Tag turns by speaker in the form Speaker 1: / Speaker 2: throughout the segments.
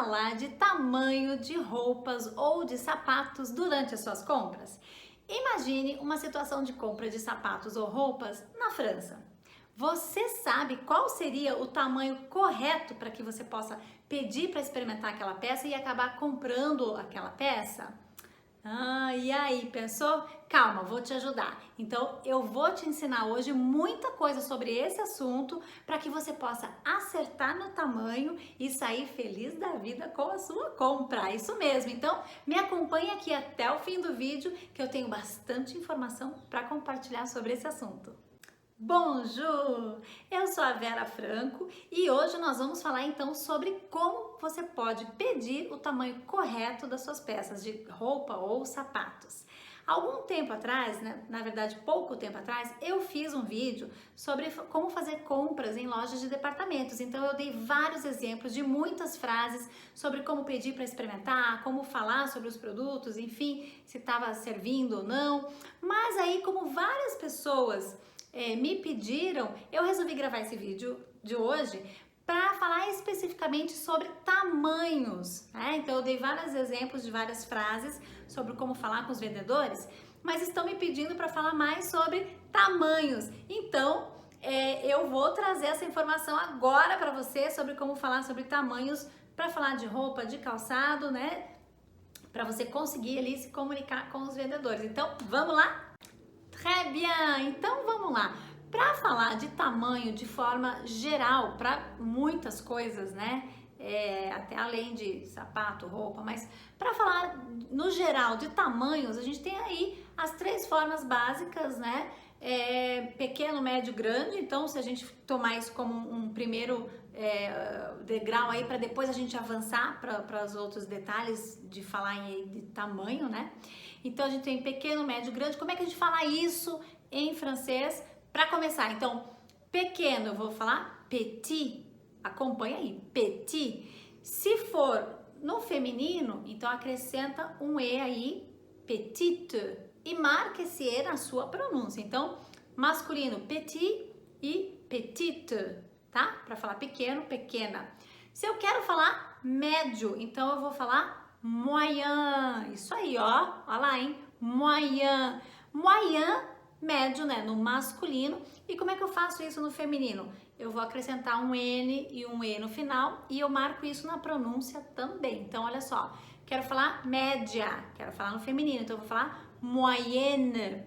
Speaker 1: falar de tamanho de roupas ou de sapatos durante as suas compras? Imagine uma situação de compra de sapatos ou roupas na França. Você sabe qual seria o tamanho correto para que você possa pedir para experimentar aquela peça e acabar comprando aquela peça? E aí, pensou? Calma, vou te ajudar. Então, eu vou te ensinar hoje muita coisa sobre esse assunto para que você possa acertar no tamanho e sair feliz da vida com a sua compra. Isso mesmo. Então, me acompanhe aqui até o fim do vídeo que eu tenho bastante informação para compartilhar sobre esse assunto. Bonjour! Eu sou a Vera Franco e hoje nós vamos falar então sobre como você pode pedir o tamanho correto das suas peças de roupa ou sapatos. Algum tempo atrás, né, na verdade pouco tempo atrás, eu fiz um vídeo sobre como fazer compras em lojas de departamentos. Então eu dei vários exemplos de muitas frases sobre como pedir para experimentar, como falar sobre os produtos, enfim, se estava servindo ou não. Mas aí, como várias pessoas me pediram, eu resolvi gravar esse vídeo de hoje para falar especificamente sobre tamanhos, né? Então eu dei vários exemplos de várias frases sobre como falar com os vendedores, mas estão me pedindo para falar mais sobre tamanhos. Então eu vou trazer essa informação agora para você sobre como falar sobre tamanhos para falar de roupa, de calçado, né? Para você conseguir ali se comunicar com os vendedores. Então vamos lá? Très bien! Então vamos lá. Para falar de tamanho de forma geral, para muitas coisas, né? Até além de sapato, roupa, mas para falar no geral de tamanhos, a gente tem aí as três formas básicas, né? Pequeno, médio, grande. Então, se a gente tomar isso como um primeiro degrau aí, para depois a gente avançar para os outros detalhes de falar de tamanho, né? Então, a gente tem pequeno, médio, grande. Como é que a gente fala isso em francês? Para começar, então, pequeno, eu vou falar petit. Acompanha aí, petit. Se for no feminino, então acrescenta um E aí, petite. E marque esse E na sua pronúncia. Então, masculino, petit e petite, tá? Para falar pequeno, pequena. Se eu quero falar médio, então eu vou falar moyen. Isso aí, ó. Olha lá, hein? Moyen. Moyen, médio, né? No masculino. E como é que eu faço isso no feminino? Eu vou acrescentar um N e um E no final e eu marco isso na pronúncia também. Então, olha só. Quero falar média. Quero falar no feminino. Então, eu vou falar moyenne.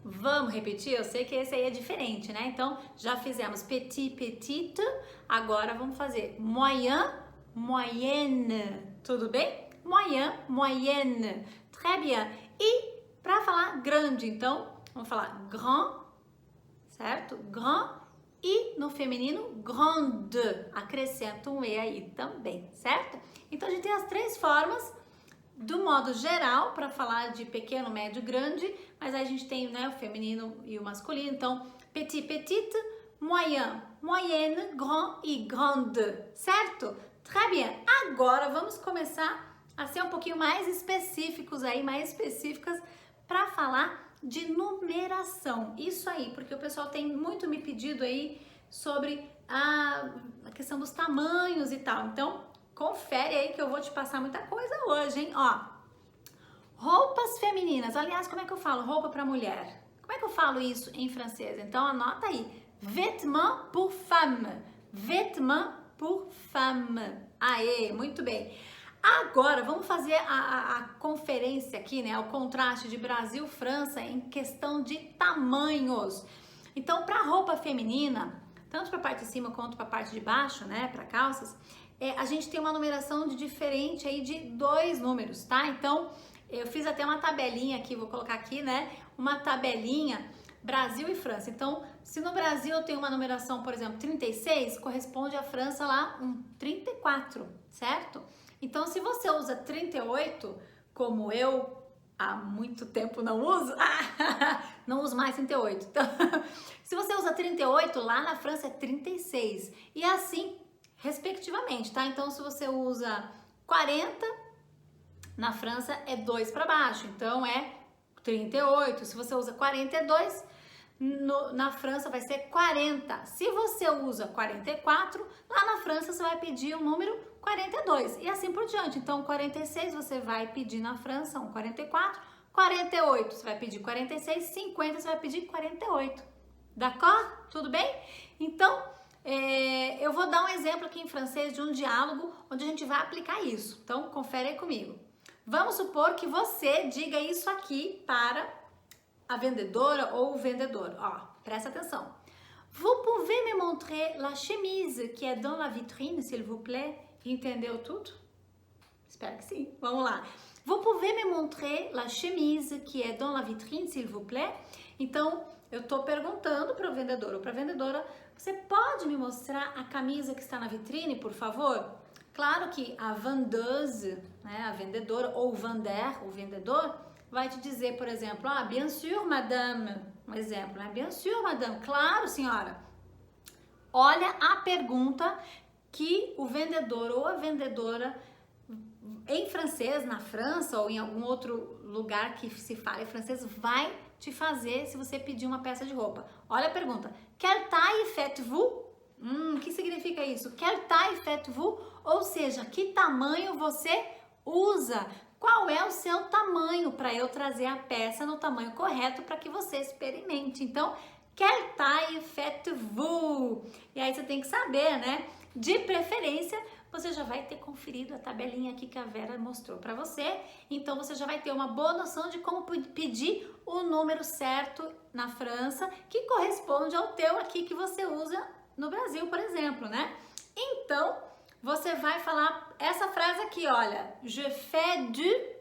Speaker 1: Vamos repetir? Eu sei que esse aí é diferente, né? Então, já fizemos petit, petite. Agora, vamos fazer moyen, moyenne. Tudo bem? Moyen, moyenne. Très bien. E para falar grande, então, vamos falar grand, certo? Grand. E no feminino, grande. Acrescenta um E aí também, certo? Então, a gente tem as três formas do modo geral para falar de pequeno, médio, grande, mas aí a gente tem, né, o feminino e o masculino. Então, petit, petite, moyen, moyenne, grand e grande, certo? Très bien. Agora vamos começar a ser um pouquinho mais específicos aí, mais específicas para falar de numeração. Isso aí, porque o pessoal tem muito me pedido aí sobre a questão dos tamanhos e tal. Então, confere aí que eu vou te passar muita coisa hoje, hein? Ó, roupas femininas. Aliás, como é que eu falo roupa para mulher? Como é que eu falo isso em francês? Então, anota aí. Vêtements pour femme. Vêtements pour femme. Aê, muito bem. Agora, vamos fazer a conferência aqui, né? O contraste de Brasil e França em questão de tamanhos. Então, para roupa feminina, tanto para a parte de cima quanto para a parte de baixo, né? Para calças, a gente tem uma numeração diferente aí de 2 números, tá? Então, eu fiz até uma tabelinha aqui, vou colocar aqui, né? Uma tabelinha Brasil e França. Então, se no Brasil eu tenho uma numeração, por exemplo, 36, corresponde à França lá um 34, certo? Então, se você usa 38, como eu há muito tempo não uso, não uso mais 38. Então, se você usa 38, lá na França é 36. E assim, respectivamente, tá? Então, se você usa 40, na França é 2 para baixo. Então, é 38. Se você usa 42, na França vai ser 40. Se você usa 44, lá na França você vai pedir o número 42 e assim por diante. Então, 46 você vai pedir na França um 44, 48 você vai pedir 46, 50 você vai pedir 48. D'accord? Tudo bem? Então, eu vou dar um exemplo aqui em francês de um diálogo onde a gente vai aplicar isso. Então, confere aí comigo. Vamos supor que você diga isso aqui para a vendedora ou o vendedor. Ó, presta atenção. Vous pouvez me montrer la chemise qui est dans la vitrine, s'il vous plaît? Entendeu tudo? Espero que sim. Vamos lá. Vous pouvez me montrer la chemise qui est dans la vitrine, s'il vous plaît? Então, eu tô perguntando para o vendedor ou para a vendedora, você pode me mostrar a camisa que está na vitrine, por favor? Claro que a vendeuse, né, a vendedora, ou vender, o vendedor, vai te dizer, por exemplo, ah, bien sûr, madame, um exemplo, né? Bien sûr, madame, claro, senhora. Olha a pergunta que o vendedor ou a vendedora, em francês, na França ou em algum outro lugar que se fale francês, vai te fazer se você pedir uma peça de roupa. Olha a pergunta. Quelle taille faites-vous? O que significa isso? Quelle taille faites-vous? Ou seja, que tamanho você usa? Qual é o seu tamanho para eu trazer a peça no tamanho correto para que você experimente? Então, quelle taille faites-vous? E aí você tem que saber, né? De preferência, você já vai ter conferido a tabelinha aqui que a Vera mostrou para você. Então, você já vai ter uma boa noção de como pedir o número certo na França, que corresponde ao teu aqui que você usa no Brasil, por exemplo, né? Então, você vai falar essa frase aqui, olha. Je fais du...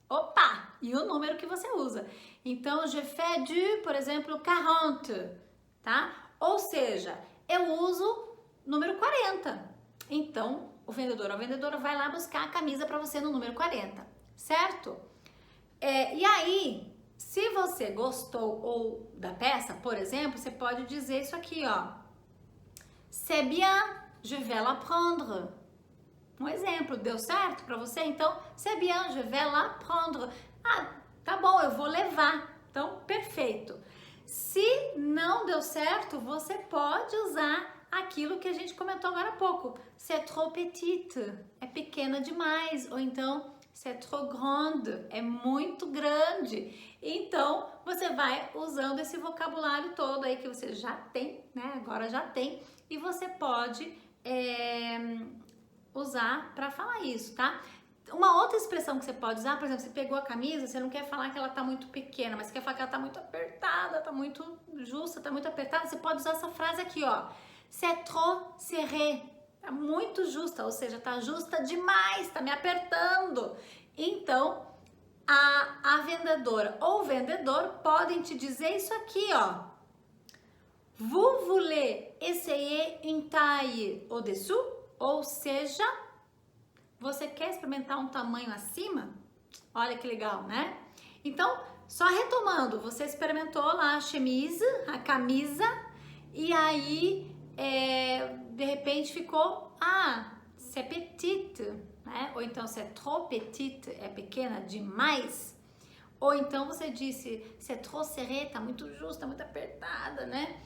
Speaker 1: Opa! E o número que você usa. Então, je fais du, por exemplo, 40, tá? Ou seja, eu uso número 40. Então, o vendedor ou a vendedora vai lá buscar a camisa para você no número 40, certo? E aí, se você gostou ou da peça, por exemplo, você pode dizer isso aqui, ó. C'est bien, je vais la prendre. Um exemplo, deu certo para você? Então, c'est bien, je vais la prendre. Ah, tá bom, eu vou levar. Então, perfeito. Se não deu certo, você pode usar aquilo que a gente comentou agora há pouco. C'est trop petite, é pequena demais. Ou então, c'est trop grande, é muito grande. Então, você vai usando esse vocabulário todo aí que você já tem, né? Agora já tem. E você pode usar para falar isso, tá? Uma outra expressão que você pode usar, por exemplo, você pegou a camisa, você não quer falar que ela tá muito pequena, mas quer falar que ela tá muito apertada, tá muito justa, tá muito apertada, você pode usar essa frase aqui, ó. C'est trop serré. Tá muito justa, ou seja, tá justa demais, tá me apertando. Então, a vendedora ou o vendedor podem te dizer isso aqui, ó. Vous voulez essayer une taille au-dessous? Ou seja, você quer experimentar um tamanho acima? Olha que legal, né? Então, só retomando, você experimentou lá a chemise, a camisa, e aí, de repente ficou, c'est petite, né? Ou então, c'est trop petite, é pequena demais. Ou então você disse, c'est trop serré, tá muito justa, muito apertada, né?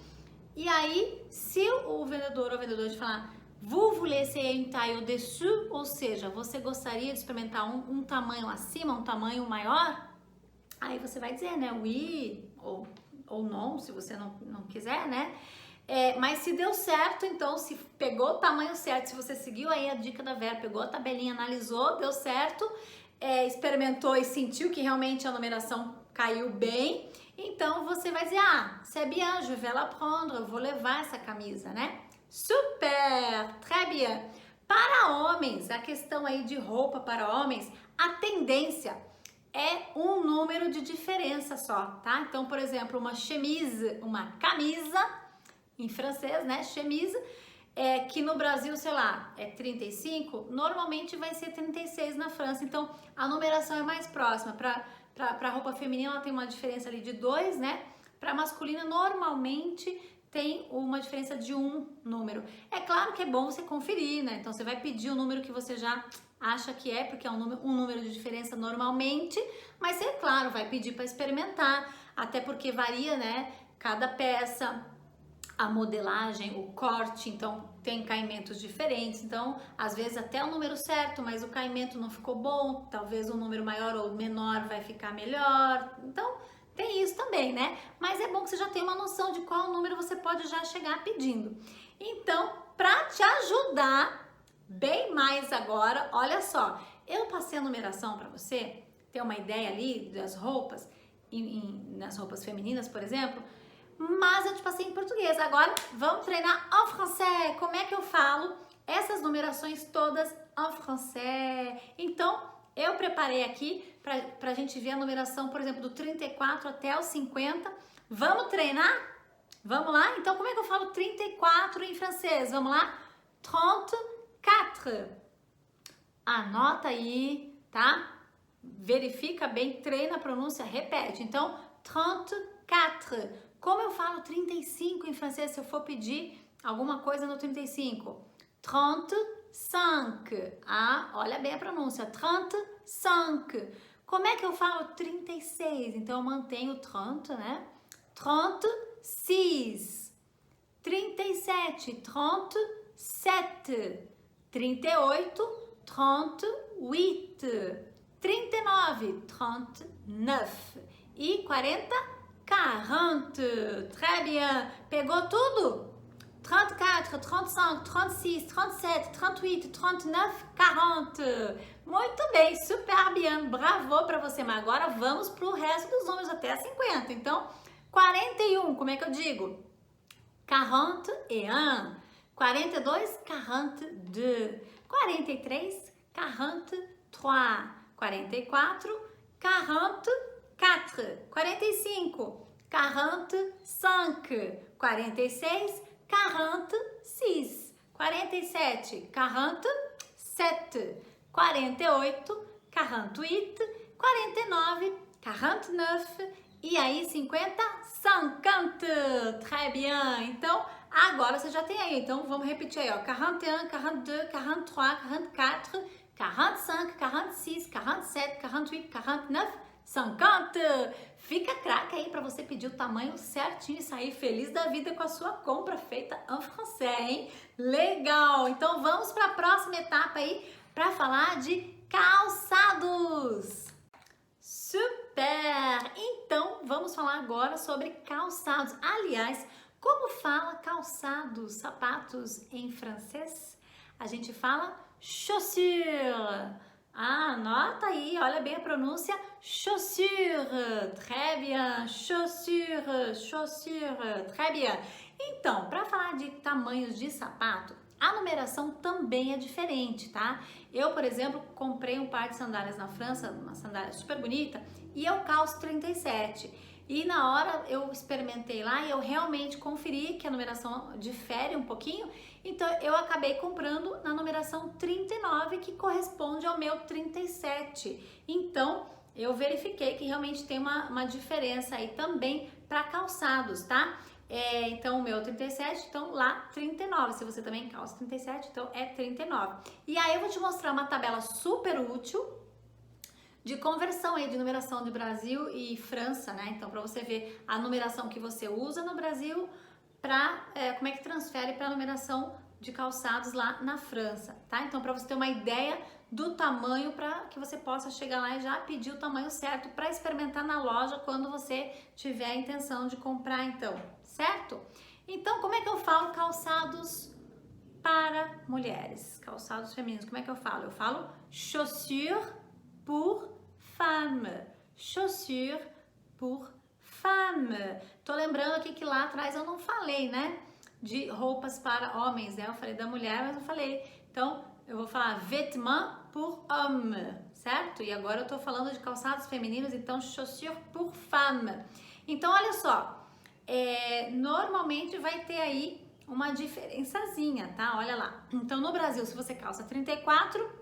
Speaker 1: E aí, se o vendedor ou a vendedora te falar, vous voulez essayer une taille au-dessus, ou seja, você gostaria de experimentar um tamanho acima, um tamanho maior, aí você vai dizer, né, oui, ou não, se você não quiser, né? Mas se deu certo, então, se pegou o tamanho certo, se você seguiu aí a dica da Vera, pegou a tabelinha, analisou, deu certo, experimentou e sentiu que realmente a numeração caiu bem, então você vai dizer, c'est bien, je vais la prendre, eu vou levar essa camisa, né? Super, très bien. Para homens, a questão aí de roupa para homens, a tendência é um número de diferença só, tá? Então, por exemplo, uma chemise, uma camisa, em francês, né? Chemise, que no Brasil, sei lá, é 35, normalmente vai ser 36 na França. Então, a numeração é mais próxima. Para roupa feminina, ela tem uma diferença ali de 2, né? Para masculina, normalmente tem uma diferença de um número. É claro que é bom você conferir, né? Então, você vai pedir o número que você já acha que é, porque é um número de diferença normalmente, mas você, claro, vai pedir para experimentar, até porque varia, né? Cada peça, a modelagem, o corte, então tem caimentos diferentes, então às vezes até o número certo, mas o caimento não ficou bom, talvez um número maior ou menor vai ficar melhor, então tem isso também, né? Mas é bom que você já tenha uma noção de qual número você pode já chegar pedindo. Então, para te ajudar bem mais agora, olha só, eu passei a numeração para você ter uma ideia ali das roupas, nas roupas femininas, por exemplo, mas eu te passei em português. Agora vamos treinar en français. Como é que eu falo essas numerações todas en français? Então, eu preparei aqui pra gente ver a numeração, por exemplo, do 34 até o 50. Vamos treinar? Vamos lá? Então, como é que eu falo 34 em francês? Vamos lá? 34. Anota aí, tá? Verifica bem, treina a pronúncia, repete. Então, 34. Como eu falo 35 em francês se eu for pedir alguma coisa no 35? 35. Ah, olha bem a pronúncia. 35. Como é que eu falo 36? Então eu mantenho o 30, né? 36. 37. 37. 38. 38. 39. 39. E 40. 40, très bien. Pegou tudo? 34, 35, 36, 37, 38, 39, 40. Muito bem, super bien. Bravo para você. Mas agora vamos para o resto dos números até 50. Então, 41, como é que eu digo? 41. 42, 42. 43, 43. 44, 44. 45, 45, 46, 46, 47, 47, 48, 48, 49, 49 e aí 50, 50. Très bien. Então, agora você já tem aí. Então, vamos repetir aí, ó. 41, 42, 43, 44, 45, 46, 47, 48, 49, 50! Fica craque aí para você pedir o tamanho certinho e sair feliz da vida com a sua compra feita en français, hein? Legal! Então vamos para a próxima etapa aí para falar de calçados. Super! Então vamos falar agora sobre calçados. Aliás, como fala calçados, sapatos em francês? A gente fala chaussure. Ah, anota aí, olha bem a pronúncia, chaussure, très bien, chaussure, chaussure, très bien. Então, para falar de tamanhos de sapato, a numeração também é diferente, tá? Eu, por exemplo, comprei um par de sandálias na França, uma sandália super bonita, e eu calço 37. E na hora eu experimentei lá e eu realmente conferi que a numeração difere um pouquinho, então eu acabei comprando na numeração 39, que corresponde ao meu 37. Então eu verifiquei que realmente tem uma diferença aí também para calçados, tá? Então o meu 37, então lá 39. Se você também calça 37, então é 39. E aí eu vou te mostrar uma tabela super útil de conversão aí de numeração de Brasil e França, né? Então, para você ver a numeração que você usa no Brasil, como é que transfere para a numeração de calçados lá na França, tá? Então, para você ter uma ideia do tamanho, para que você possa chegar lá e já pedir o tamanho certo para experimentar na loja quando você tiver a intenção de comprar, então, certo? Então, como é que eu falo calçados para mulheres? Calçados femininos, como é que eu falo? Eu falo chaussure pour femme. Chaussure pour femme. Tô lembrando aqui que lá atrás eu não falei, né? De roupas para homens, né? Eu falei da mulher, mas não falei. Então, eu vou falar vêtements pour homme, certo? E agora eu tô falando de calçados femininos, então chaussure pour femme. Então, olha só. Normalmente vai ter aí uma diferençazinha, tá? Olha lá. Então, no Brasil, se você calça 34,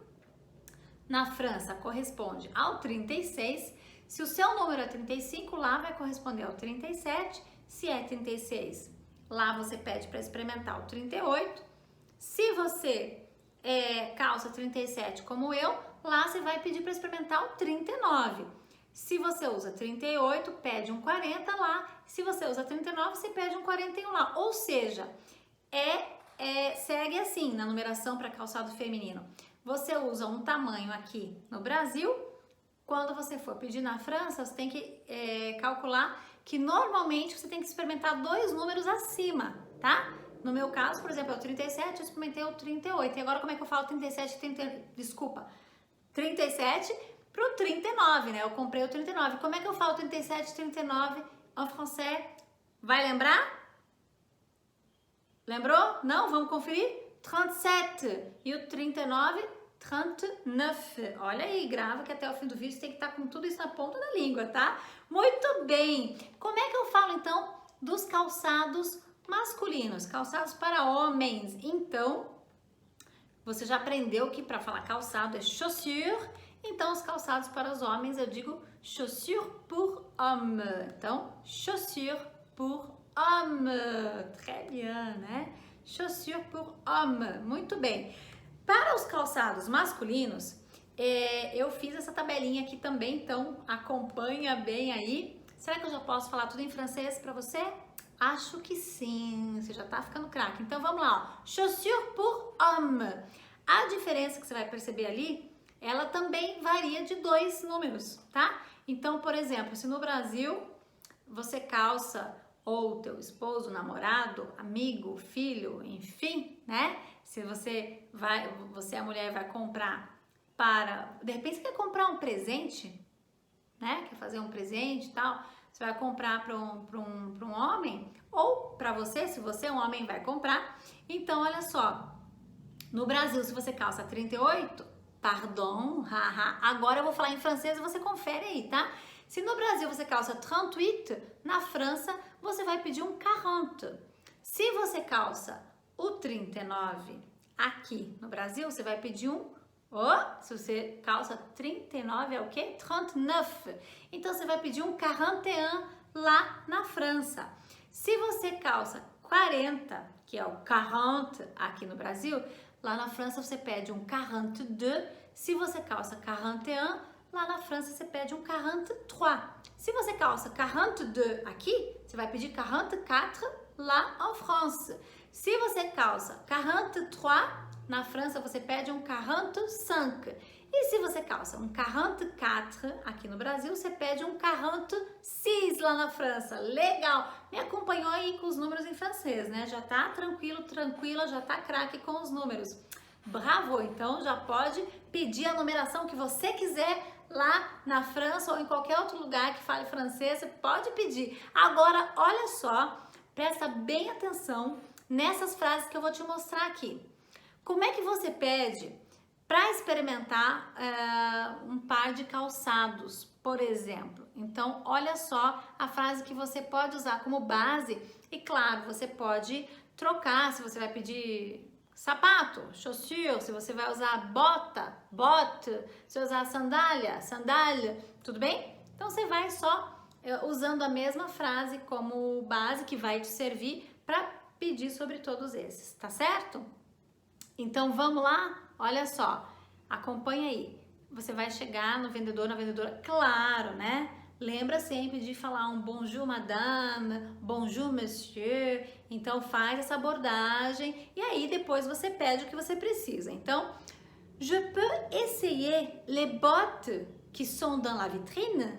Speaker 1: na França corresponde ao 36. Se o seu número é 35, lá vai corresponder ao 37. Se é 36, lá você pede para experimentar o 38. Se você calça 37 como eu, lá você vai pedir para experimentar o 39. Se você usa 38, pede um 40 lá. Se você usa 39, você pede um 41 lá. Ou seja, segue assim na numeração para calçado feminino. Você usa um tamanho aqui no Brasil. Quando você for pedir na França, você tem que calcular que normalmente você tem que experimentar 2 números acima, tá? No meu caso, por exemplo, é o 37, eu experimentei o 38. E agora como é que eu falo 37, 37 pro 39, né? Eu comprei o 39. Como é que eu falo 37, 39 em francês? Vai lembrar? Lembrou? Não? Vamos conferir? 37. E o 39, 39. Olha aí, grava que até o fim do vídeo tem que estar com tudo isso na ponta da língua, tá? Muito bem! Como é que eu falo, então, dos calçados masculinos? Calçados para homens. Então, você já aprendeu que para falar calçado é chaussure. Então, os calçados para os homens, eu digo chaussure pour homme. Então, chaussure pour homme. Très bien, né? Chaussure pour homme. Muito bem. Para os calçados masculinos, eu fiz essa tabelinha aqui também, então acompanha bem aí. Será que eu já posso falar tudo em francês para você? Acho que sim, você já tá ficando craque. Então vamos lá, ó. Chaussure pour homme. A diferença que você vai perceber ali, ela também varia de 2 números, tá? Então, por exemplo, se no Brasil você calça ou teu esposo, namorado, amigo, filho, enfim, né? Se você a mulher vai comprar de repente você quer comprar um presente, né? Quer fazer um presente e tal, você vai comprar para um homem ou para você, se você é um homem, vai comprar. Então, olha só, no Brasil, se você calça 38, pardon, haha, agora eu vou falar em francês e você confere aí, tá? Se no Brasil você calça 38, na França você vai pedir um 40. Se você calça o 39 aqui no Brasil, você vai pedir um... se você calça 39 é o quê? 39. Então você vai pedir um 41 lá na França. Se você calça 40, que é o 40 aqui no Brasil, lá na França você pede um 42. Se você calça 41, lá na França você pede um 43. Se você calça 42 aqui, você vai pedir 44 lá en France. Se você calça 43, na França você pede um 45. E se você calça um 44 aqui no Brasil, você pede um 46 lá na França. Legal! Me acompanhou aí com os números em francês, né? Já tá tranquilo, tranquila, já tá craque com os números. Bravo! Então já pode pedir a numeração que você quiser lá na França ou em qualquer outro lugar que fale francês, você pode pedir. Agora, olha só, presta bem atenção nessas frases que eu vou te mostrar aqui. Como é que você pede para experimentar um par de calçados, por exemplo? Então, olha só a frase que você pode usar como base e, claro, você pode trocar se você vai pedir sapato, chaussure, se você vai usar bota, bote, se você usar sandália, sandália, tudo bem? Então, você vai só usando a mesma frase como base que vai te servir para pedir sobre todos esses, tá certo? Então vamos lá? Olha só, acompanha aí. Você vai chegar no vendedor, na vendedora, claro, né? Lembra sempre de falar um bonjour madame, bonjour monsieur. Então faz essa abordagem e aí depois você pede o que você precisa. Então, je peux essayer les bottes qui sont dans la vitrine?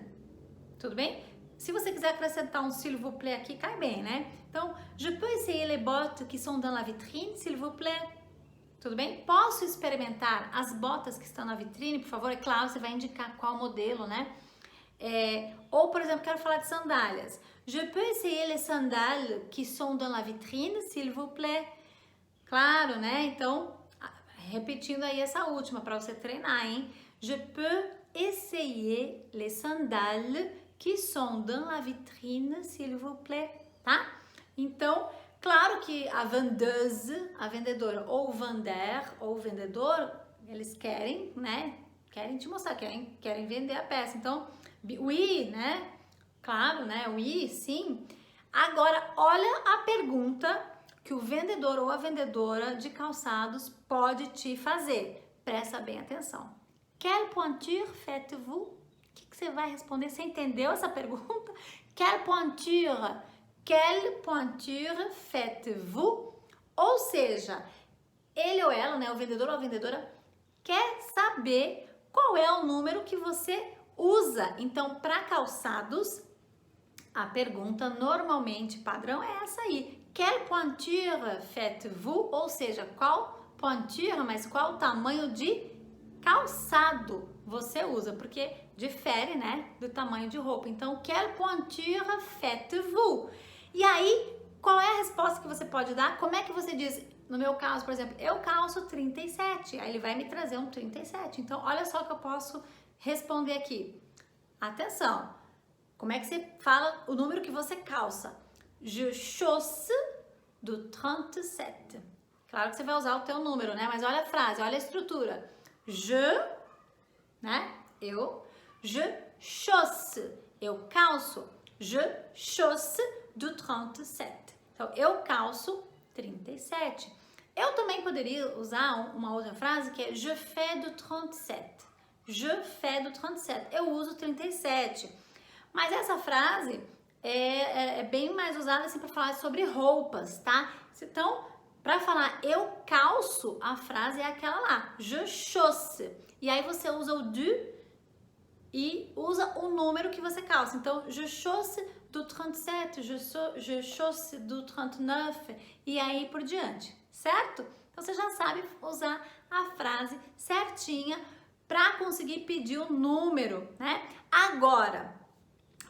Speaker 1: Tudo bem? Se você quiser acrescentar um s'il vous plaît aqui, cai bem, né? Então, je peux essayer les bottes qui sont dans la vitrine, s'il vous plaît? Tudo bem? Posso experimentar as botas que estão na vitrine, por favor? É claro, você vai indicar qual modelo, né? Ou, por exemplo, quero falar de sandálias. Je peux essayer les sandales qui sont dans la vitrine, s'il vous plaît? Claro, né? Então, repetindo aí essa última para você treinar, hein? Je peux essayer les sandales qui sont dans la vitrine, s'il vous plaît? Tá? Então, claro que a vendeuse, a vendedora, ou o vender, ou o vendedor, eles querem, né? Querem te mostrar, querem vender a peça. Então, oui, né? Claro, né? Oui, sim. Agora, olha a pergunta que o vendedor ou a vendedora de calçados pode te fazer. Presta bem atenção. Quelle pointure faites-vous? que você vai responder? Você entendeu essa pergunta? Quelle pointure faites-vous? Ou seja, ele ou ela, né, o vendedor ou a vendedora, quer saber qual é o número que você usa. Então, para calçados, a pergunta normalmente padrão é essa aí. Quelle pointure faites-vous? Ou seja, qual pointure, mas qual tamanho de calçado você usa? Porque difere, né, do tamanho de roupa. Então, quelle pointure faites-vous? E aí, qual é a resposta que você pode dar? Como é que você diz? No meu caso, por exemplo, eu calço 37. Aí ele vai me trazer um 37. Então, olha só que eu posso responder aqui. Atenção! Como é que você fala o número que você calça? Je chausse do 37. Claro que você vai usar o teu número, né? Mas olha a frase, olha a estrutura. Je, né? Eu. Je chausse. Eu calço. Je chausse do 37. Então, eu calço 37. Eu também poderia usar uma outra frase que é je fais do 37. Je fais do 37. Eu uso 37. Mas essa frase é bem mais usada assim para falar sobre roupas, tá? Então, para falar eu calço, a frase é aquela lá, je chausse. E aí você usa o du e usa o número que você calça. Então, je chausse do 37, je chausse do 39 e aí por diante, certo? Então, você já sabe usar a frase certinha para conseguir pedir o número, né? Agora,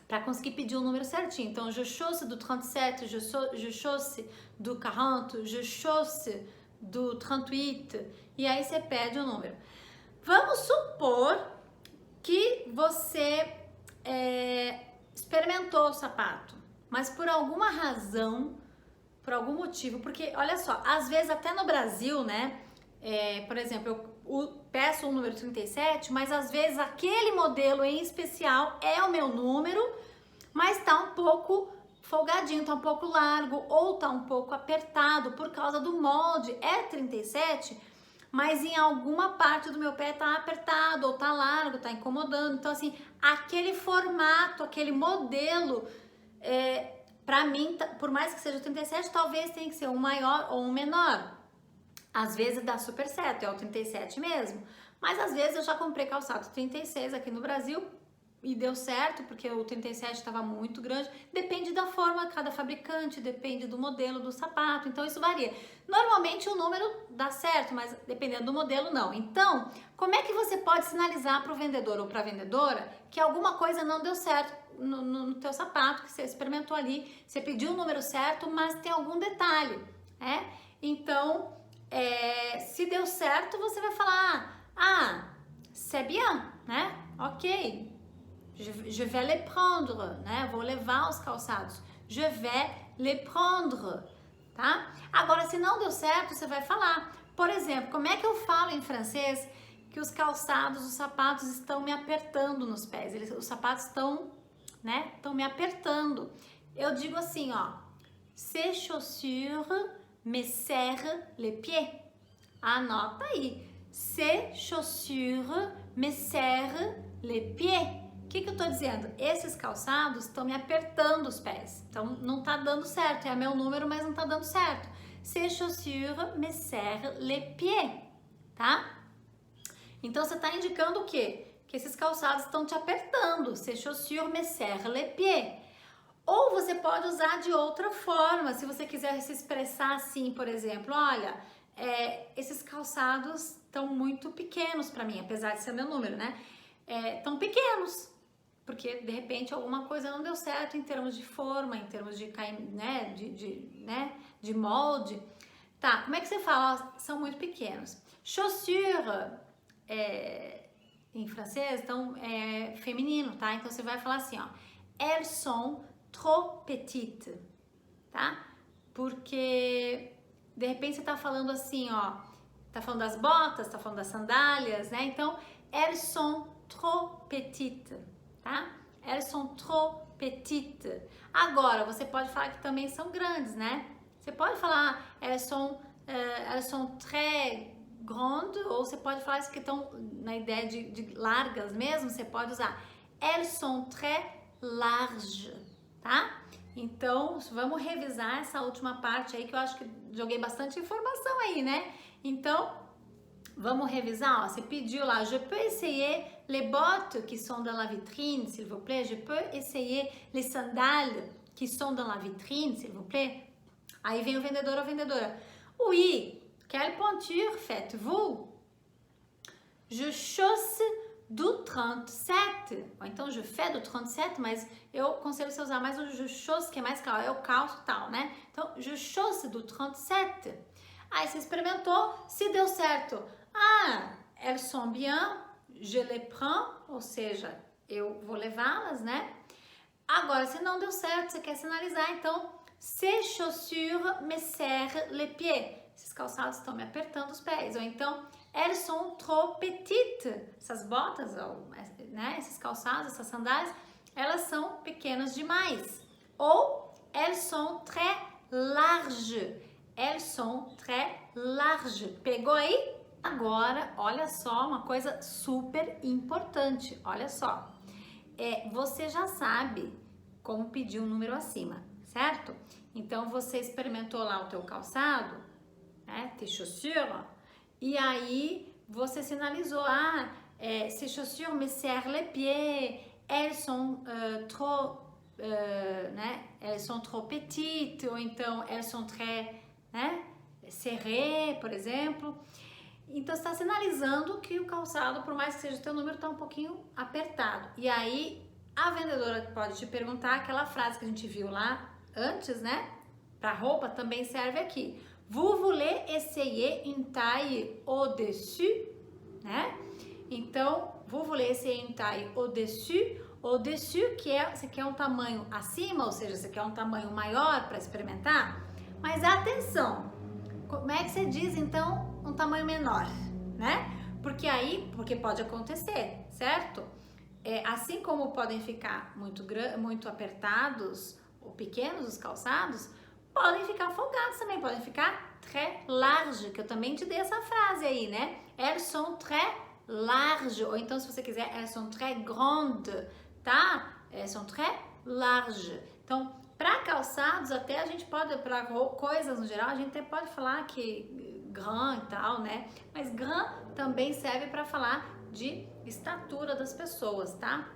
Speaker 1: para conseguir pedir o número certinho. Então, je chausse do 37, je chausse do 40, je chausse do 38, e aí você pede o número. Vamos supor que você experimentou o sapato, mas por alguma razão, por algum motivo, porque olha só, às vezes até no Brasil, né, por exemplo, eu peço o número 37, mas às vezes aquele modelo em especial é o meu número, mas tá um pouco folgadinho, tá um pouco largo ou tá um pouco apertado por causa do molde. É 37, mas em alguma parte do meu pé tá apertado ou tá largo, tá incomodando. Então assim, aquele formato, aquele modelo, pra mim, por mais que seja 37, talvez tenha que ser um maior ou um menor. Às vezes dá super certo, é o 37 mesmo. Mas às vezes eu já comprei calçado 36 aqui no Brasil e deu certo, porque o 37 estava muito grande. Depende da forma, cada fabricante, depende do modelo do sapato, então isso varia. Normalmente o número dá certo, mas dependendo do modelo, não. Então, como é que você pode sinalizar para o vendedor ou para a vendedora que alguma coisa não deu certo no teu sapato, que você experimentou ali, você pediu o número certo, mas tem algum detalhe, né? Então, se deu certo, você vai falar, c'est bien, né? Ok, je vais les prendre, né? Vou levar os calçados. Je vais les prendre, tá? Agora, se não deu certo, você vai falar. Por exemplo, como é que eu falo em francês que os calçados, os sapatos estão me apertando nos pés? Os sapatos estão, né? Estão me apertando. Eu digo assim, ó. Ces chaussures me serrent les pieds. Anota aí. Ces chaussures me serrent les pieds. O que eu tô dizendo? Esses calçados estão me apertando os pés. Então, não tá dando certo. É meu número, mas não tá dando certo. Ces chaussures me serrent les pieds. Tá? Então, você tá indicando o quê? Que esses calçados estão te apertando. Ces chaussures me serrent les pieds. Ou você pode usar de outra forma. Se você quiser se expressar assim, por exemplo. Olha, esses calçados estão muito pequenos para mim. Apesar de ser meu número, né? Tão pequenos. Porque, de repente, alguma coisa não deu certo em termos de forma, em termos de, de molde. Tá, como é que você fala? São muito pequenos. Chaussure, em francês, então, é feminino, tá? Então, você vai falar assim, ó. Elles sont trop petites, tá? Porque, de repente, você tá falando assim, ó. Tá falando das botas, tá falando das sandálias, né? Então, elles sont trop petites. Tá? Elles sont trop petites. Agora, você pode falar que também são grandes, né? Você pode falar elles sont très grandes, ou você pode falar isso que estão na ideia de largas mesmo, você pode usar elles sont très larges, tá? Então, vamos revisar essa última parte aí que eu acho que joguei bastante informação aí, né? Então, vamos revisar, ó. Você pediu lá, je peux essayer les bottes qui sont dans la vitrine, s'il vous plaît? Je peux essayer les sandales qui sont dans la vitrine, s'il vous plaît? Aí vem o vendedor ou vendedora. Oui, quelle pointure faites-vous? Je chausse do 37. Ou então, je fais do 37, mas eu conselho você usar mais o je chausse, que é mais claro, eu calço e tal, né? Então, je chausse do 37. Aí você experimentou, se deu certo. Ah, elles sont bien, je les prends, ou seja, eu vou levá-las, né? Agora, se não deu certo, você quer sinalizar, então, ces chaussures me serrent les pieds. Esses calçados estão me apertando os pés. Ou então, elles sont trop petites. Essas botas, né, esses calçados, essas sandálias, elas são pequenas demais. Ou, elles sont très larges. Elles sont très larges. Pegou aí? Agora, olha só uma coisa super importante. Olha só. Você já sabe como pedir um número acima, certo? Então, você experimentou lá o teu calçado, né? Tes chaussures. E aí, você sinalizou, ces chaussures me serrent les pieds, elles sont trop, né? Elles sont trop petites, ou então, elles sont très, né? Serrées, por exemplo. Então, você está sinalizando que o calçado, por mais que seja o teu número, está um pouquinho apertado. E aí, a vendedora pode te perguntar aquela frase que a gente viu lá antes, né? Para roupa, também serve aqui. Vous voulez essayer une taille au-dessus, né? Então, vous voulez essayer une taille au-dessus. Au-dessus, que você quer um tamanho acima, ou seja, você quer um tamanho maior para experimentar. Mas atenção, como é que você diz, então, um tamanho menor, né? Porque pode acontecer, certo? Assim como podem ficar muito apertados ou pequenos os calçados, podem ficar folgados também, podem ficar très large, que eu também te dei essa frase aí, né? Elles sont très larges, ou então se você quiser, elles sont très grandes, tá? Elles sont très larges. Então, para calçados, até a gente pode, para coisas no geral, a gente até pode falar que grand e tal, né? Mas grand também serve para falar de estatura das pessoas, tá?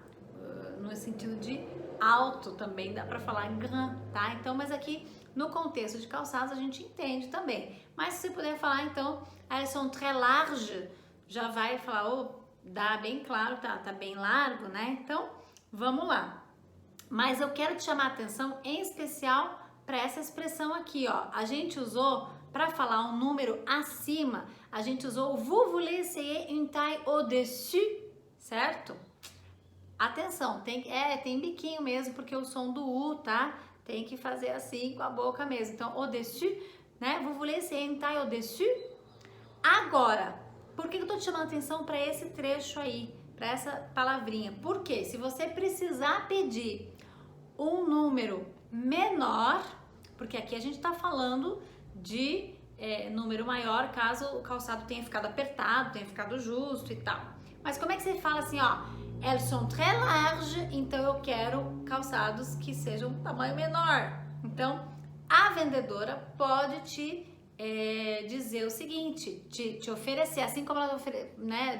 Speaker 1: No sentido de alto também dá para falar grand, tá? Então, mas aqui no contexto de calçados a gente entende também. Mas se você puder falar, então, elles sont très larges, já vai falar, dá bem claro, tá bem largo, né? Então, vamos lá. Mas eu quero te chamar a atenção em especial para essa expressão aqui, ó. A gente usou, para falar um número acima, a gente usou vous voulez essayer une taille au-dessus, certo? Atenção, tem biquinho mesmo, porque o som do U, tá? Tem que fazer assim com a boca mesmo. Então, au-dessus, né? Vous voulez essayer une taille au-dessus? Agora, por que eu tô te chamando a atenção para esse trecho aí, para essa palavrinha? Porque se você precisar pedir um número menor, porque aqui a gente tá falando de número maior, caso o calçado tenha ficado apertado, tenha ficado justo e tal. Mas como é que você fala assim, ó? Elles sont très larges, então eu quero calçados que sejam um tamanho menor. Então, a vendedora pode te dizer o seguinte, te oferecer, assim como ela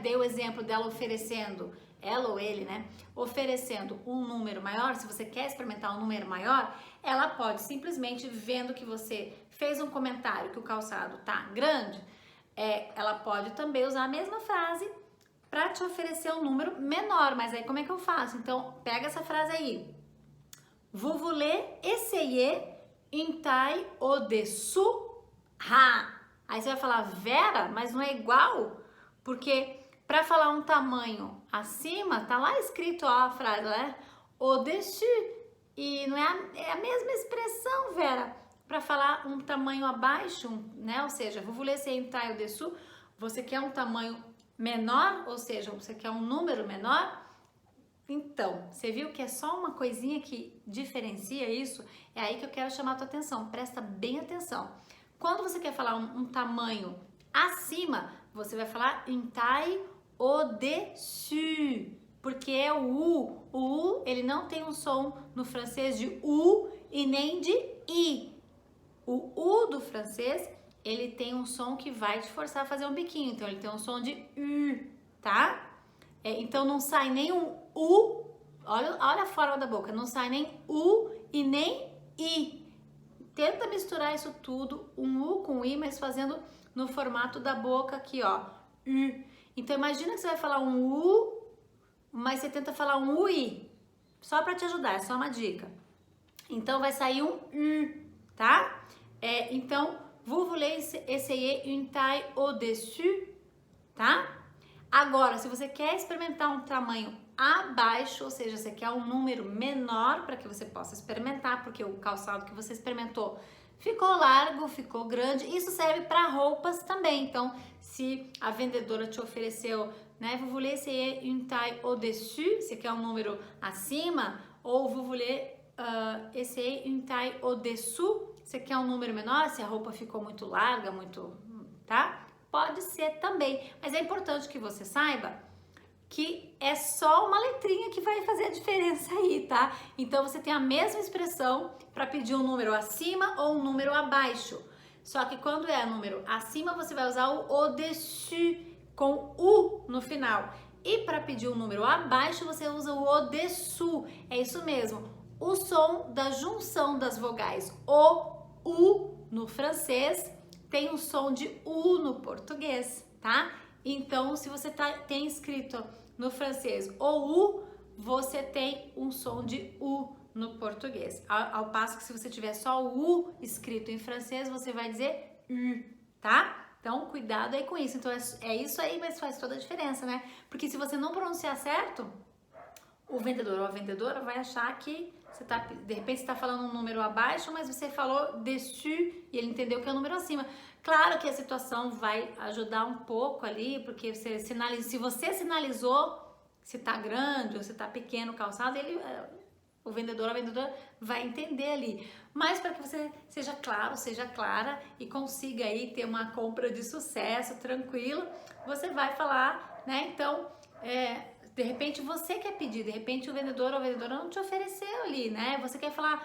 Speaker 1: deu o exemplo dela oferecendo, ela ou ele, né, oferecendo um número maior. Se você quer experimentar um número maior, ela pode simplesmente, vendo que você fez um comentário que o calçado tá grande, ela pode também usar a mesma frase para te oferecer um número menor. Mas aí como é que eu faço? Então, pega essa frase aí. Vous voulez essayer une taille au-dessous? Aí você vai falar, Vera, mas não é igual? Porque para falar um tamanho acima, tá lá escrito a frase, né? Au-dessus. E não é a mesma expressão, Vera, para falar um tamanho abaixo, né? Ou seja, vous voulez essayer une taille au-dessous? Você quer um tamanho menor, ou seja, você quer um número menor? Então, você viu que é só uma coisinha que diferencia isso? É aí que eu quero chamar a tua atenção, presta bem atenção. Quando você quer falar um tamanho acima, você vai falar une taille au-dessus. porque é o U. O U, ele não tem um som no francês de U e nem de I. O U do francês, ele tem um som que vai te forçar a fazer um biquinho, então ele tem um som de U, tá? Então não sai nem um U, olha a forma da boca, não sai nem U e nem I. Tenta misturar isso tudo, um U com I, mas fazendo no formato da boca aqui, ó, U. Então imagina que você vai falar um U, mas você tenta falar um UI, só para te ajudar, é só uma dica. Então vai sair um U, tá? Então, vous voulez essayer une taille au-dessus, tá? Agora, se você quer experimentar um tamanho abaixo, ou seja, você quer um número menor para que você possa experimentar, porque o calçado que você experimentou ficou largo, ficou grande, isso serve para roupas também. Então, se a vendedora te ofereceu, né, vous voulez essayer une taille au-dessus, você quer um número acima, ou vous voulez essayer une taille au-dessous, você quer um número menor, se a roupa ficou muito larga, muito, tá? Pode ser também, mas é importante que você saiba que é só uma letrinha que vai fazer a diferença aí, tá? Então você tem a mesma expressão para pedir um número acima ou um número abaixo. Só que quando é número acima, você vai usar o au-dessus com U no final. E para pedir um número abaixo, você usa o au-dessous. É isso mesmo. O som da junção das vogais O, U no francês tem um som de U no português, tá? Então, se você tem escrito no francês o U, você tem um som de U no português. Ao passo que se você tiver só o U escrito em francês, você vai dizer U, tá? Então, cuidado aí com isso. Então, é isso aí, mas faz toda a diferença, né? Porque se você não pronunciar certo, o vendedor ou a vendedora vai achar que você tá, de repente você tá falando um número abaixo, mas você falou dessus e ele entendeu que é o número acima. Claro que a situação vai ajudar um pouco ali, porque você se você sinalizou se tá grande ou se tá pequeno o calçado, o vendedor ou a vendedora vai entender ali. Mas para que você seja claro, seja clara e consiga aí ter uma compra de sucesso, tranquilo, você vai falar, né? Então, de repente você quer pedir, de repente o vendedor ou a vendedora não te ofereceu ali, né? Você quer falar,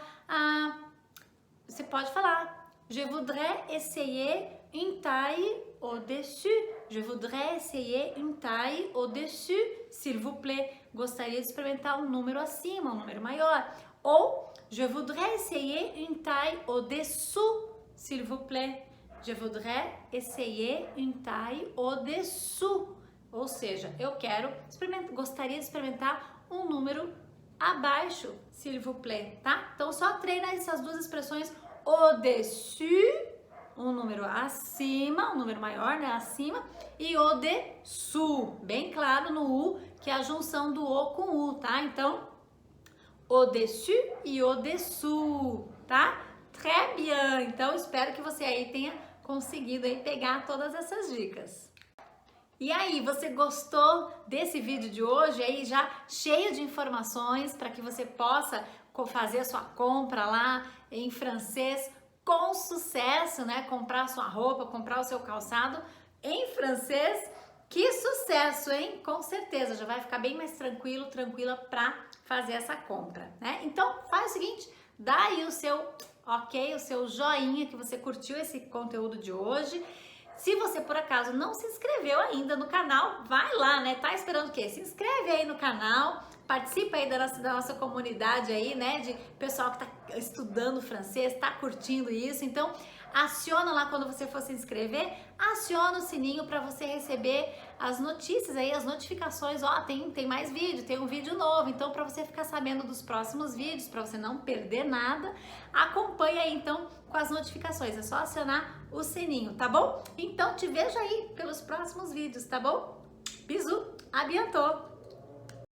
Speaker 1: você pode falar, je voudrais essayer une taille au-dessus. Je voudrais essayer une taille au-dessus, s'il vous plaît. Gostaria de experimentar um número acima, um número maior. Ou, je voudrais essayer une taille au-dessous, s'il vous plaît. Je voudrais essayer une taille au-dessous. Ou seja, eu gostaria de experimentar um número abaixo, s'il vous plaît, tá? Então, só treina essas duas expressões, au-dessus, um número acima, um número maior, né, acima, e au-dessous, bem claro no U, que é a junção do O com U, tá? Então, au-dessus e au-dessous, tá? Très bien! Então, espero que você aí tenha conseguido aí pegar todas essas dicas. E aí, você gostou desse vídeo de hoje aí já cheio de informações para que você possa fazer a sua compra lá em francês com sucesso, né? Comprar a sua roupa, comprar o seu calçado em francês. Que sucesso, hein? Com certeza, já vai ficar bem mais tranquila para fazer essa compra, né? Então, faz o seguinte, dá aí o seu ok, o seu joinha que você curtiu esse conteúdo de hoje. Se você, por acaso, não se inscreveu ainda no canal, vai lá, né? Tá esperando o quê? Se inscreve aí no canal, participa aí da nossa comunidade aí, né? De pessoal que tá estudando francês, tá curtindo isso. Então, aciona lá quando você for se inscrever, aciona o sininho para você receber as notícias aí, as notificações. Ó, tem mais vídeo, tem um vídeo novo. Então, para você ficar sabendo dos próximos vídeos, para você não perder nada, acompanha aí então com as notificações. É só acionar o sininho, tá bom? Então, te vejo aí pelos próximos vídeos, tá bom? Bisous, à bientôt!